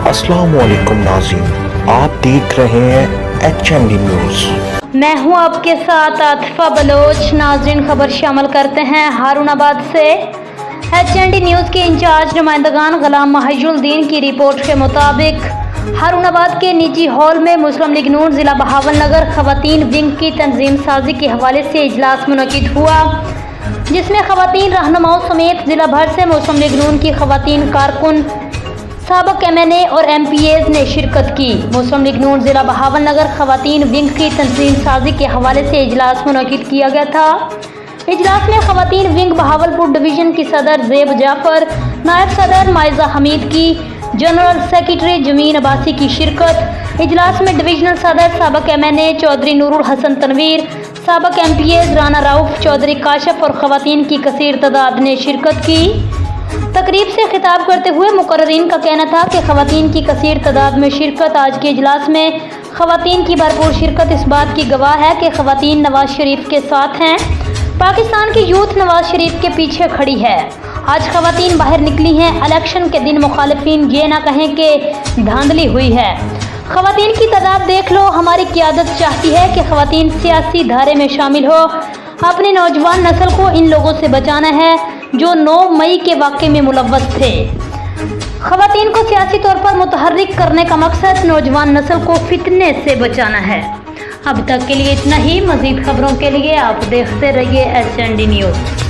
अस्सलाम वालेकुम नाज़रीन, आप देख रहे हैं HND न्यूज़। मैं हूं आपके साथ आतिफा बलोच। नाज़रीन, खबर शामिल करते हैं हारूनाबाद से। HND न्यूज़ के इंचार्ज नुमाइंदगान गुलाम महाजुद्दीन की रिपोर्ट के मुताबिक हारूनाबाद के निजी हॉल में मुस्लिम लीग नून ज़िला बहावलनगर ख़वातीन विंग की तंजीम साजी के हवाले से इजलास मुनक़िद हुआ, जिसमें ख़वातीन रहनुमाओं समेत ज़िला भर से मुस्लिम लीग नून की ख़वातीन कारकुन, साबक MNA और MPAs ने शिरकत की। मुस्लिम लीग नून ज़िला बहावलनगर ख़वातीन विंग की तंजीम साजी के हवाले से इजलास मुनक़िद किया गया था। इजलास में ख़वातीन विंग बहावलपुर डिवीज़न की सदर ज़ेब जाफ़र, नायब सदर माइज़ा हमीद की, जनरल सेक्रेटरी जमीन अब्बासी की शिरकत। इजलास में डिवीज़नल सदर साबक MNA चौधरी नूरुल हसन तनवीर, साबक MPAs राना राउफ, चौधरी काशफ और ख़वातीन की कसीर तादाद ने शिरकत की। तकरीब से खिताब करते हुए मुकर्ररीन का कहना था कि ख़वातीन की कसीर तादाद में शिरकत आज के इजलास में ख़वातीन की भरपूर शिरकत इस बात की गवाह है कि ख़वातीन नवाज शरीफ के साथ हैं। पाकिस्तान की यूथ नवाज शरीफ के पीछे खड़ी है। आज ख़वातीन बाहर निकली हैं। इलेक्शन के दिन मुखालिफिन ये ना कहें कि धांधली हुई है। ख़वातीन की तादाद देख लो। हमारी क़यादत चाहती है कि ख़वातीन सियासी धारे में शामिल हो। अपनी नौजवान नस्ल को इन लोगों से बचाना है जो 9 मई के वाक़े में मुलव्वस थे। ख़वातीन को सियासी तौर पर मुतहर्रिक करने का मकसद नौजवान नस्ल को फितने से बचाना है। अब तक के लिए इतना ही। मज़ीद खबरों के लिए आप देखते रहिए HND न्यूज़।